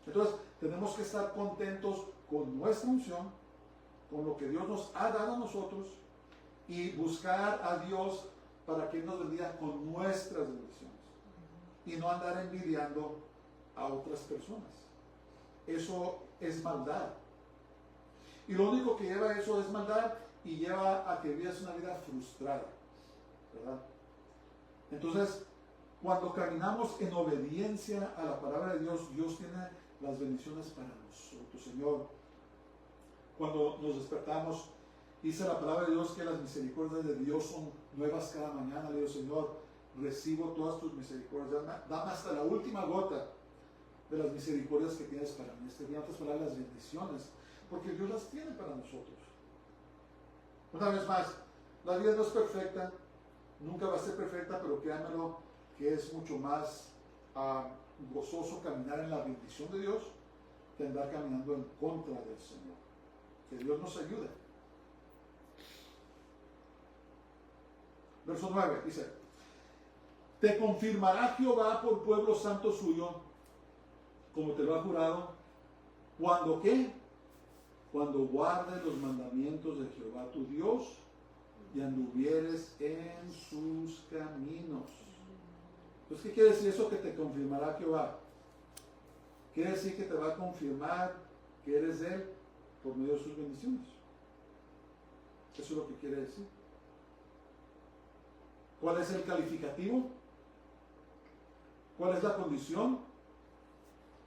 Entonces tenemos que estar contentos con nuestra unción, con lo que Dios nos ha dado a nosotros, y buscar a Dios para que Él nos bendiga con nuestras bendiciones y no andar envidiando a otras personas. Eso es maldad, y lo único que lleva a eso es maldad, y lleva a que vivas una vida frustrada, ¿verdad? Entonces, cuando caminamos en obediencia a la palabra de Dios, Dios tiene las bendiciones para nosotros. Señor, cuando nos despertamos, dice la palabra de Dios que las misericordias de Dios son nuevas cada mañana. Le digo: Señor, recibo todas tus misericordias, dame hasta la última gota de las misericordias que tienes para mí este día, en otras palabras, las bendiciones, porque Dios las tiene para nosotros. Una vez más, la vida no es perfecta, nunca va a ser perfecta, pero créanmelo que es mucho más gozoso caminar en la bendición de Dios que andar caminando en contra del Señor. Que Dios nos ayude. Verso 9 dice: te confirmará Jehová por pueblo santo suyo, como te lo ha jurado, cuando ¿qué? Cuando guardes los mandamientos de Jehová tu Dios y anduvieres en sus caminos. Entonces, ¿qué quiere decir eso que te confirmará Jehová? Quiere decir que te va a confirmar que eres de Él por medio de sus bendiciones. Eso es lo que quiere decir. ¿Cuál es el calificativo? ¿Cuál es la condición?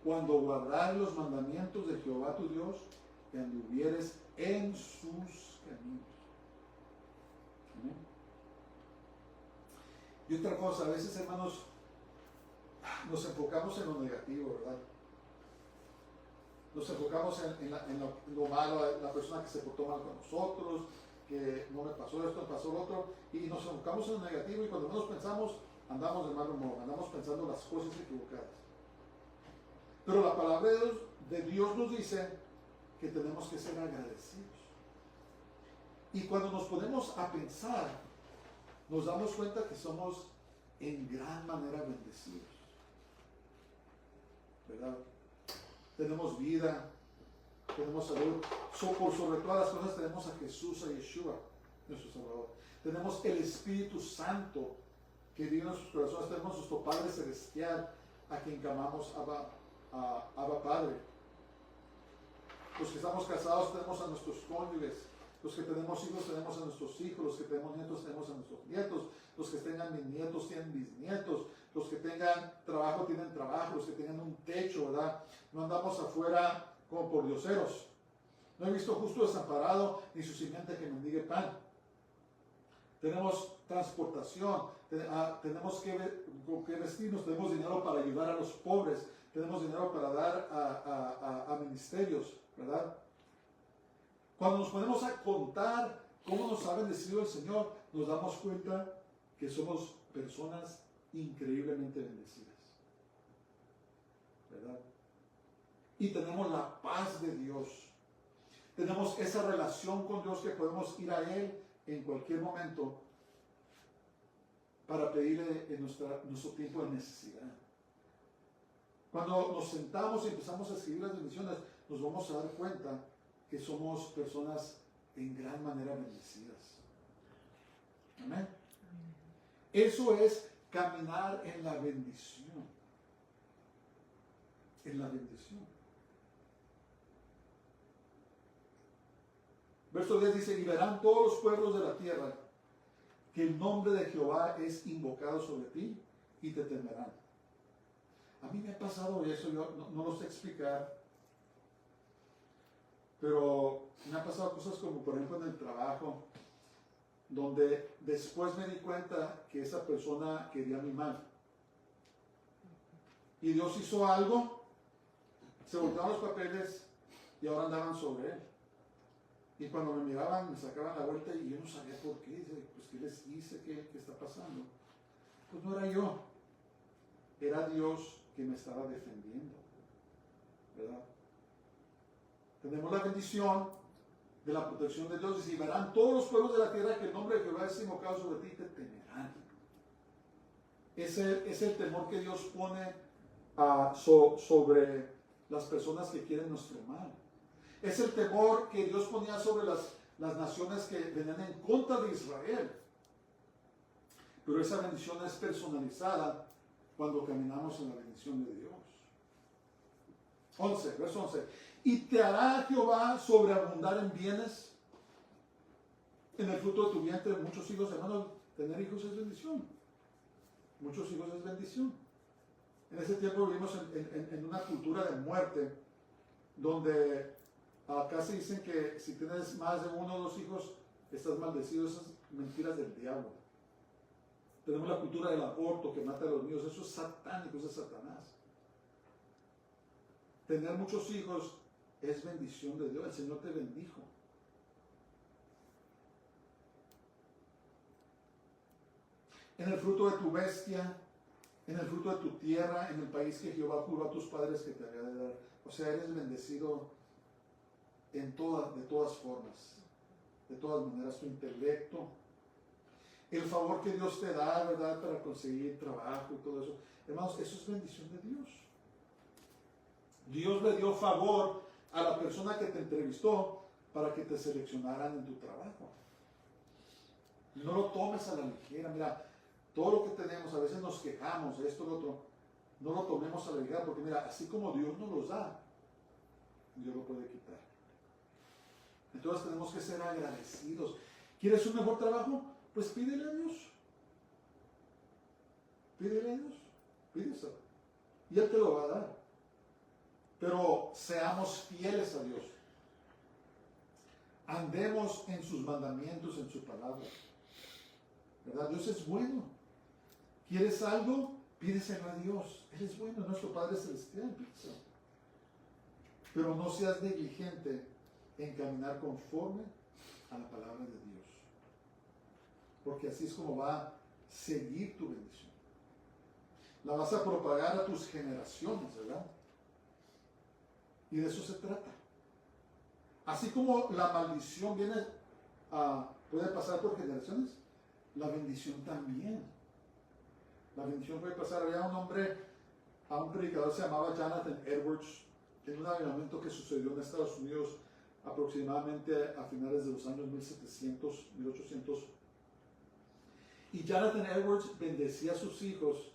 Cuando guardares los mandamientos de Jehová tu Dios y anduvieres en sus caminos. ¿Amén? Y otra cosa, a veces, hermanos, nos enfocamos en lo negativo, ¿verdad? Nos enfocamos en lo malo, la persona que se portó mal con nosotros, que no me pasó esto, me pasó lo otro, y nos enfocamos en lo negativo, y cuando menos pensamos, andamos de mal humor, andamos pensando las cosas equivocadas. Pero la palabra de Dios nos dice que tenemos que ser agradecidos. Y cuando nos ponemos a pensar, nos damos cuenta que somos en gran manera bendecidos, ¿verdad? Tenemos vida, tenemos salud, por sobre todas las cosas tenemos a Jesús, a Yeshua, nuestro Salvador. Tenemos el Espíritu Santo que vive en nuestros corazones, tenemos nuestro Padre Celestial, a quien llamamos Abba Padre. Los que estamos casados tenemos a nuestros cónyuges, los que tenemos hijos tenemos a nuestros hijos, los que tenemos nietos tenemos a nuestros nietos, los que tengan bisnietos tienen bisnietos, los que tengan trabajo tienen trabajo, los que tengan un techo, ¿verdad? No andamos afuera como por dioseros. No he visto justo desamparado ni su simiente que mendigue pan. Tenemos transportación, tenemos que vestirnos, tenemos dinero para ayudar a los pobres, tenemos dinero para dar a ministerios, ¿verdad? Cuando nos ponemos a contar cómo nos ha bendecido el Señor, nos damos cuenta que somos personas increíblemente bendecidas, ¿verdad? Y tenemos la paz de Dios. Tenemos esa relación con Dios que podemos ir a Él en cualquier momento para pedirle en nuestro tiempo de necesidad. Cuando nos sentamos y empezamos a escribir las bendiciones, nos vamos a dar cuenta que somos personas en gran manera bendecidas. Amén. Eso es caminar en la bendición. En la bendición. Verso 10 dice: y verán todos los pueblos de la tierra que el nombre de Jehová es invocado sobre ti y te temerán. A mí me ha pasado eso, yo no lo sé explicar, pero me han pasado cosas como, por ejemplo, en el trabajo, donde después me di cuenta que esa persona quería mi mal. Y Dios hizo algo, se voltearon los papeles y ahora andaban sobre él. Y cuando me miraban, me sacaban la vuelta y yo no sabía por qué. Dice, pues, ¿qué les hice? ¿Qué está pasando? Pues no era yo, era Dios que me estaba defendiendo, ¿verdad? Tenemos la bendición de la protección de Dios. Y verán todos los pueblos de la tierra que el nombre de Jehová es invocado sobre ti, te temerán. Es el temor que Dios pone sobre las personas que quieren nuestro mal. Es el temor que Dios ponía sobre las naciones que venían en contra de Israel. Pero esa bendición es personalizada cuando caminamos en la bendición de Dios. 11, verso 11. Y te hará Jehová sobreabundar en bienes, en el fruto de tu vientre, muchos hijos. Hermanos, tener hijos es bendición. Muchos hijos es bendición. En ese tiempo vivimos en una cultura de muerte, donde casi dicen que si tienes más de uno o dos hijos, estás maldecido. Esas mentiras del diablo. Tenemos la cultura del aborto que mata a los niños. Eso es satánico, eso es Satanás. tener muchos hijos es bendición de Dios. El Señor te bendijo. En el fruto de tu bestia, en el fruto de tu tierra, en el país que Jehová juró a tus padres que te había de dar. O sea, eres bendecido de todas formas, de todas maneras, tu intelecto, el favor que Dios te da, ¿verdad?, para conseguir trabajo y todo eso. Hermanos, eso es bendición de Dios. Dios le dio favor a la persona que te entrevistó para que te seleccionaran en tu trabajo. No lo tomes a la ligera. Mira, todo lo que tenemos, a veces nos quejamos, esto, lo otro, no lo tomemos a la ligera, porque mira, así como Dios nos los da, Dios lo puede quitar. Entonces tenemos que ser agradecidos. ¿Quieres un mejor trabajo? Pues pídele a Dios. Pídele a Dios. Pídeselo. Y Él te lo va a dar. Pero seamos fieles a Dios. Andemos en sus mandamientos, en su palabra. ¿Verdad? Dios es bueno. ¿Quieres algo? Pídeselo a Dios. Él es bueno, nuestro Padre Celestial. Pídeselo. Pero no seas negligente en caminar conforme a la palabra de Dios. Porque así es como va a seguir tu bendición. La vas a propagar a tus generaciones, ¿verdad? Y de eso se trata. Así como la maldición puede pasar por generaciones, la bendición también. La bendición puede pasar. Había un hombre, un predicador se llamaba Jonathan Edwards, en un avivamiento que sucedió en Estados Unidos aproximadamente a finales de los años 1700, 1800. Y Jonathan Edwards bendecía a sus hijos,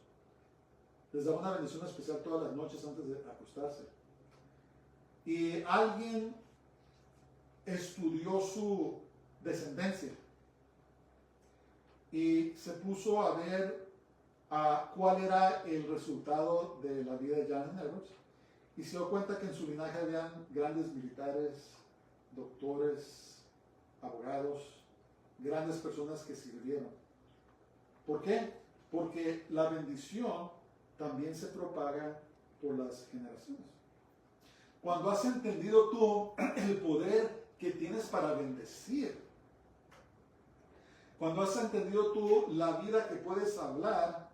les daba una bendición especial todas las noches antes de acostarse. Y alguien estudió su descendencia y se puso a ver cuál era el resultado de la vida de Jonathan Edwards, y se dio cuenta que en su linaje habían grandes militares, doctores, abogados, grandes personas que sirvieron. ¿Por qué? Porque la bendición también se propaga por las generaciones. Cuando has entendido tú el poder que tienes para bendecir, cuando has entendido tú la vida que puedes hablar,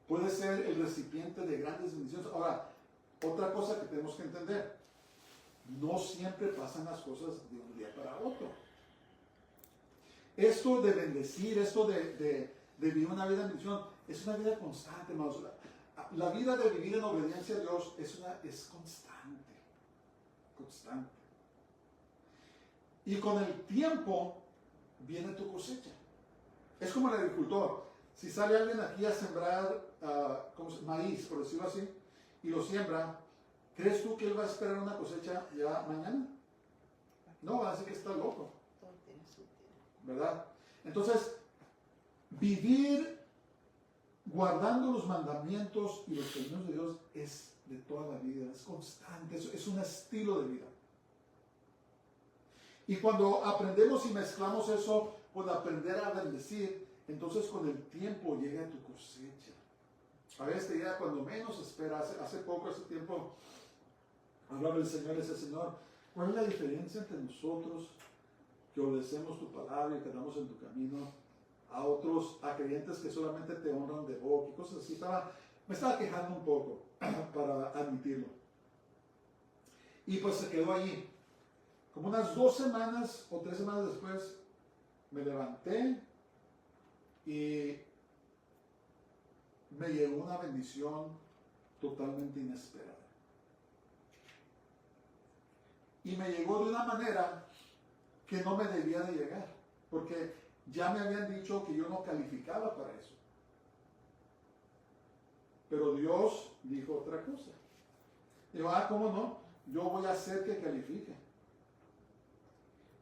puedes ser el recipiente de grandes bendiciones. Ahora, otra cosa que tenemos que entender, no siempre pasan las cosas de un día para otro. Esto de bendecir, esto de vivir una vida en bendición, es una vida constante, hermanos. La vida de vivir en obediencia a Dios es constante, constante. Y con el tiempo viene tu cosecha. Es como el agricultor. Si sale alguien aquí a sembrar maíz, por decirlo así, y lo siembra, ¿crees tú que él va a esperar una cosecha ya mañana? No, va a decir que está loco. ¿Verdad? Entonces, vivir guardando los mandamientos y los caminos de Dios es de toda la vida, es constante, es un estilo de vida. Y cuando aprendemos y mezclamos eso con aprender a bendecir, entonces con el tiempo llega tu cosecha. A veces te llega cuando menos esperas. Hace tiempo, hablaba el Señor, ese Señor, ¿cuál es la diferencia entre nosotros que obedecemos tu palabra y quedamos en tu camino, a creyentes que solamente te honran de boca y cosas así? Me estaba quejando un poco para admitirlo. Y pues se quedó allí. Como unas 2 semanas o 3 semanas después, me levanté y me llegó una bendición totalmente inesperada. Y me llegó de una manera que no me debía de llegar, porque ya me habían dicho que yo no calificaba para eso. Pero Dios dijo otra cosa. Dijo, ¿cómo no? Yo voy a hacer que califique.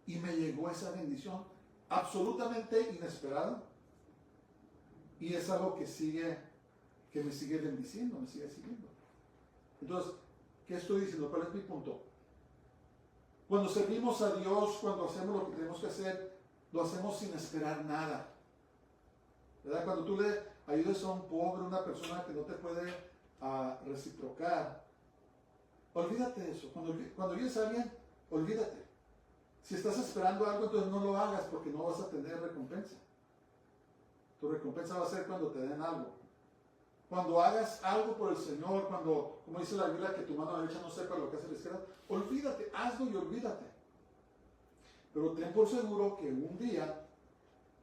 Y me llegó esa bendición absolutamente inesperada. Y es algo que me sigue bendiciendo, me sigue siguiendo. Entonces, ¿qué estoy diciendo? ¿Cuál es mi punto? Cuando servimos a Dios, cuando hacemos lo que tenemos que hacer, lo hacemos sin esperar nada. ¿Verdad? Cuando tú le ayudes a un pobre, una persona que no te puede a reciprocar, olvídate de eso. Cuando oyes a alguien, olvídate. Si estás esperando algo, entonces no lo hagas porque no vas a tener recompensa. Tu recompensa va a ser cuando te den algo. Cuando hagas algo por el Señor, cuando, como dice la Biblia, que tu mano derecha no sepa lo que hace la izquierda, olvídate, hazlo y olvídate. Pero ten por seguro que un día,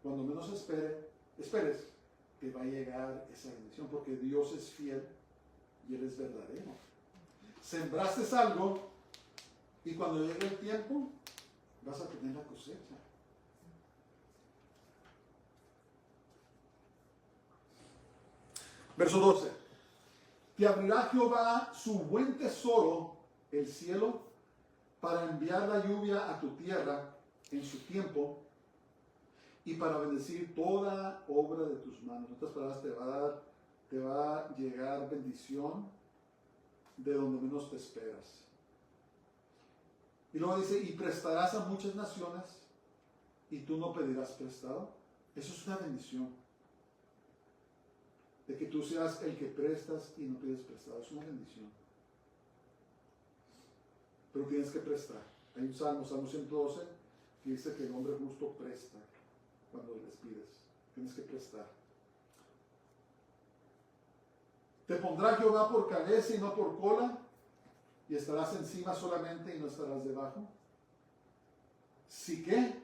cuando menos esperes, te va a llegar esa bendición, porque Dios es fiel y Él es verdadero. Sembraste algo y cuando llegue el tiempo, vas a tener la cosecha. Verso 12. Te abrirá Jehová su buen tesoro, el cielo, para enviar la lluvia a tu tierra en su tiempo y para bendecir toda obra de tus manos. En otras palabras, te va a llegar bendición de donde menos te esperas. Y luego dice, y prestarás a muchas naciones y tú no pedirás prestado. Eso es una bendición. De que tú seas el que prestas y no pides prestado. Es una bendición. Pero tienes que prestar. Hay un Salmo 112, que dice que el hombre justo presta cuando les pides. Tienes que prestar. Te pondrá Jehová por cabeza y no por cola, y estarás encima solamente y no estarás debajo. ¿Sí qué?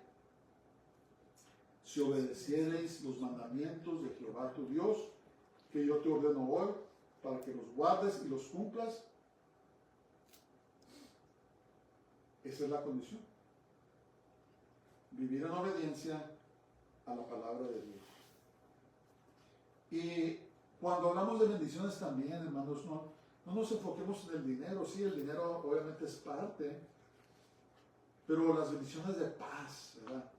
Si obedeciereis los mandamientos de Jehová tu Dios, que yo te ordeno hoy, para que los guardes y los cumplas. Esa es la condición. Vivir en obediencia a la palabra de Dios. Y cuando hablamos de bendiciones también, hermanos, no nos enfoquemos en el dinero. Sí, el dinero obviamente es parte, pero las bendiciones de paz, ¿verdad?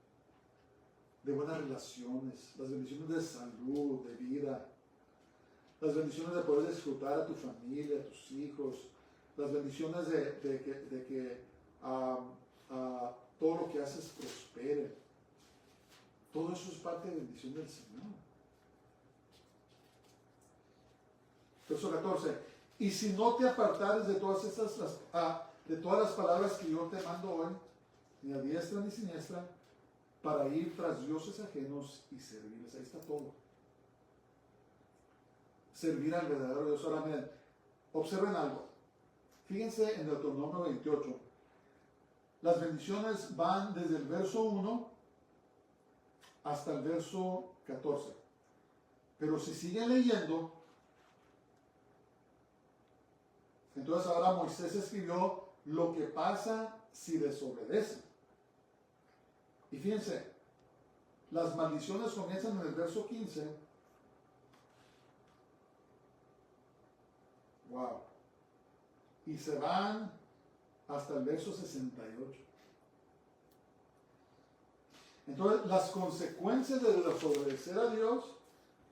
De buenas relaciones, las bendiciones de salud, de vida, las bendiciones de poder disfrutar a tu familia, a tus hijos, las bendiciones de que todo lo que haces prospere. Todo eso es parte de bendición del Señor. Verso 14. Y si no te apartares de todas las palabras que yo te mando hoy, ni a diestra ni siniestra, para ir tras dioses ajenos y servirles. Ahí está todo. Servir al verdadero Dios. Ahora miren, observen algo. Fíjense en Deuteronomio 28. Las bendiciones van desde el verso 1 hasta el verso 14. Pero si siguen leyendo, entonces ahora Moisés escribió lo que pasa si desobedecen. Y fíjense, las maldiciones comienzan en el verso 15. Wow. Y se van hasta el verso 68. Entonces, las consecuencias de desobedecer a Dios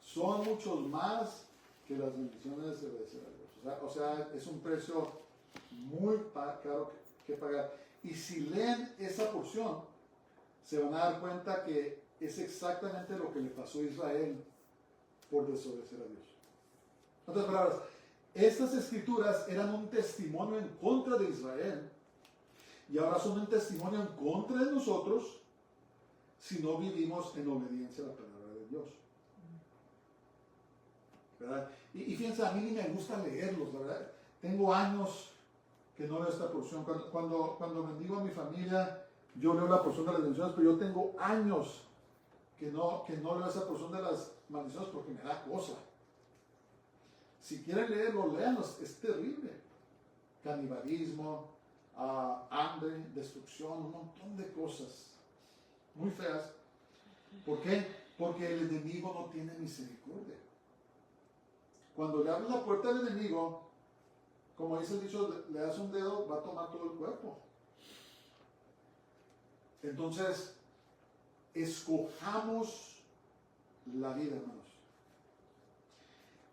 son muchos más que las bendiciones de obedecer a Dios. O sea, es un precio muy caro que pagar. Y si leen esa porción, se van a dar cuenta que es exactamente lo que le pasó a Israel por desobedecer a Dios. En otras palabras, estas escrituras eran un testimonio en contra de Israel y ahora son un testimonio en contra de nosotros si no vivimos en obediencia a la palabra de Dios. ¿Verdad? Y fíjense, a mí ni me gusta leerlos, ¿verdad? Tengo años que no leo esta porción. Cuando bendigo a mi familia, yo leo la porción de las bendiciones, pero yo tengo años que no leo esa porción de las maldiciones porque me da cosa. Si quieren leerlo, léanlos, es terrible. Canibalismo, hambre, destrucción, un montón de cosas muy feas. ¿Por qué? Porque el enemigo no tiene misericordia. Cuando le abres la puerta al enemigo, como dice el dicho, le das un dedo, va a tomar todo el cuerpo. Entonces, escojamos la vida, hermanos.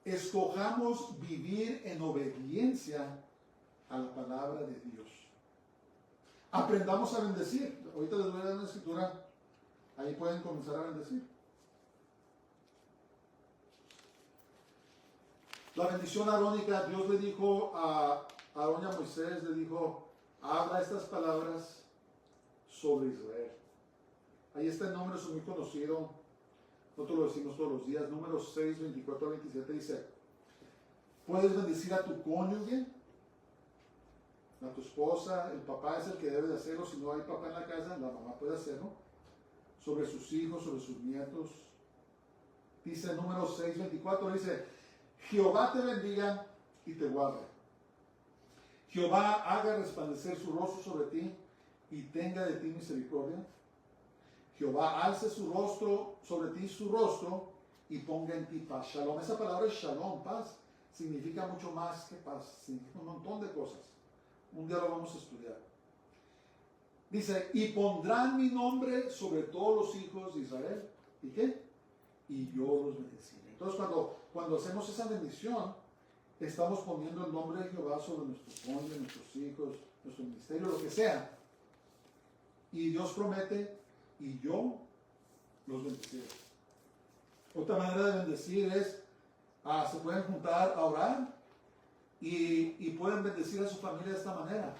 Escojamos vivir en obediencia a la palabra de Dios. Aprendamos a bendecir. Ahorita les voy a dar una escritura. Ahí pueden comenzar a bendecir. La bendición arónica, Dios le dijo a Aarón y a Moisés, le dijo, habla estas palabras sobre Israel. Ahí está el nombre, es muy conocido, nosotros lo decimos todos los días, Números 6, 24 a 27 dice, puedes bendecir a tu cónyuge, a tu esposa, el papá es el que debe de hacerlo, si no hay papá en la casa, la mamá puede hacerlo, sobre sus hijos, sobre sus nietos. Dice Números 6, 24, dice, Jehová te bendiga y te guarde. Jehová haga resplandecer su rostro sobre ti y tenga de ti misericordia. Jehová alce su rostro sobre ti, su rostro, y ponga en ti paz. Shalom, esa palabra es shalom, paz, significa mucho más que paz, significa un montón de cosas. Un día lo vamos a estudiar. Dice, y pondrán mi nombre sobre todos los hijos de Israel. ¿Y qué? Y yo los bendeciré. Entonces cuando hacemos esa bendición, estamos poniendo el nombre de Jehová sobre nuestros cónyuges, nuestros hijos, nuestro ministerio, lo que sea. Y Dios promete, y yo los bendeciré. Otra manera de bendecir es, se pueden juntar a orar y pueden bendecir a su familia de esta manera.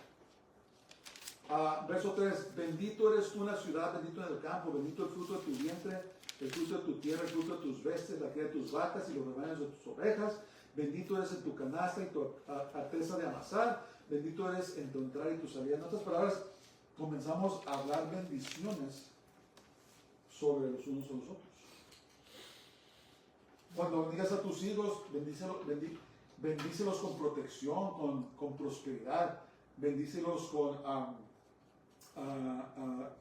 Verso 3, bendito eres tú en la ciudad, bendito en el campo, bendito el fruto de tu vientre, el fruto de tu tierra, el fruto de tus bestias, la cría de tus vacas y los rebaños de tus ovejas. Bendito eres en tu canasta y tu arteza de amasar. Bendito eres en tu entrada y tu salida. En otras palabras, comenzamos a hablar bendiciones sobre los unos a los otros. Cuando bendigas a tus hijos, bendícelos con protección, con prosperidad. Bendícelos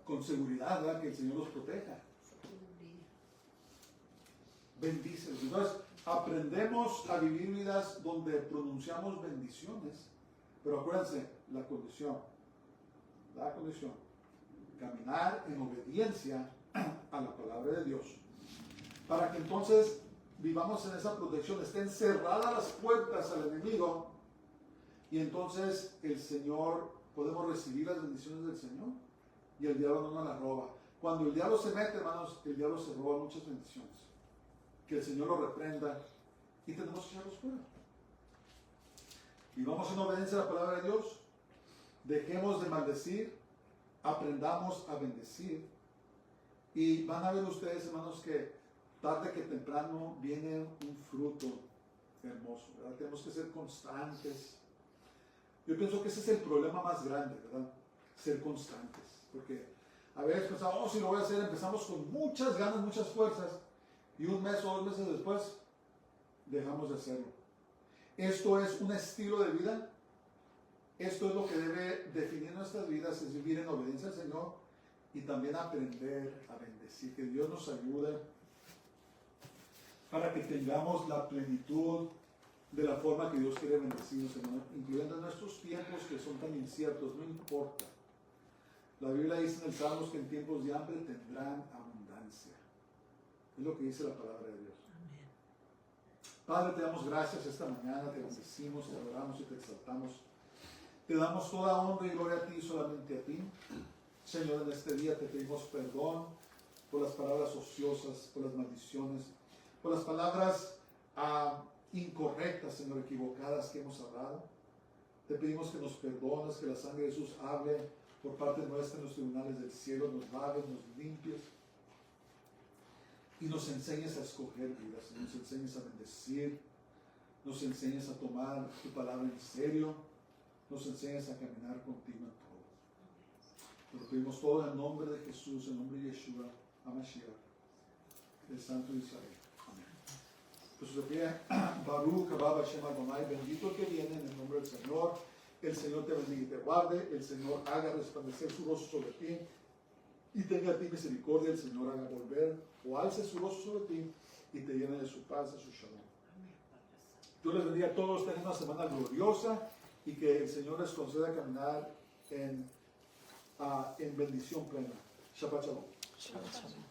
con seguridad, ¿verdad? Que el Señor los proteja. Bendícelos. Entonces, aprendemos a vivir vidas donde pronunciamos bendiciones, pero acuérdense, la condición, caminar en obediencia a la palabra de Dios, para que entonces vivamos en esa protección, estén cerradas las puertas al enemigo, y entonces el Señor, podemos recibir las bendiciones del Señor, y el diablo no nos las roba. Cuando el diablo se mete, hermanos, el diablo se roba muchas bendiciones. Que el Señor lo reprenda y tenemos que echarlos fuera. Y vamos en obediencia a la palabra de Dios. Dejemos de maldecir, aprendamos a bendecir. Y van a ver ustedes, hermanos, que tarde que temprano viene un fruto hermoso, ¿verdad? Tenemos que ser constantes. Yo pienso que ese es el problema más grande, ¿verdad? Ser constantes. Porque a veces pensamos, si lo voy a hacer, empezamos con muchas ganas, muchas fuerzas. Y un mes o 2 meses después, dejamos de hacerlo. Esto es un estilo de vida. Esto es lo que debe definir nuestras vidas, es vivir en obediencia al Señor y también aprender a bendecir. Que Dios nos ayude para que tengamos la plenitud de la forma que Dios quiere bendecirnos, incluyendo en nuestros tiempos que son tan inciertos, no importa. La Biblia dice en el Salmos que en tiempos de hambre tendrán abundancia. Es lo que dice la palabra de Dios. Amén. Padre, te damos gracias esta mañana, te bendecimos, te adoramos y te exaltamos. Te damos toda honra y gloria a ti, solamente a ti. Señor, en este día te pedimos perdón por las palabras ociosas, por las maldiciones, por las palabras incorrectas, Señor, equivocadas que hemos hablado. Te pedimos que nos perdones, que la sangre de Jesús hable por parte nuestra en los tribunales del cielo, nos laves, nos limpies. Y nos enseñes a escoger vidas, nos enseñes a bendecir, nos enseñes a tomar tu palabra en serio, nos enseñes a caminar contigo en todo. Te lo pedimos todo en el nombre de Jesús, en el nombre de Yeshua, HaMashiach, el Santo de Israel. Amén. Pues de pie, Baruch Haba Hashem Adonai, bendito el que viene en el nombre del Señor. El Señor te bendiga y te guarde, el Señor haga resplandecer su rostro sobre ti y tenga a ti misericordia, el Señor haga volver o alce su rostro sobre ti y te llene de su paz, de su shalom. Dios les bendiga a todos, tengan una semana gloriosa y que el Señor les conceda caminar en bendición plena. Shabbat shalom. Shabbat shalom.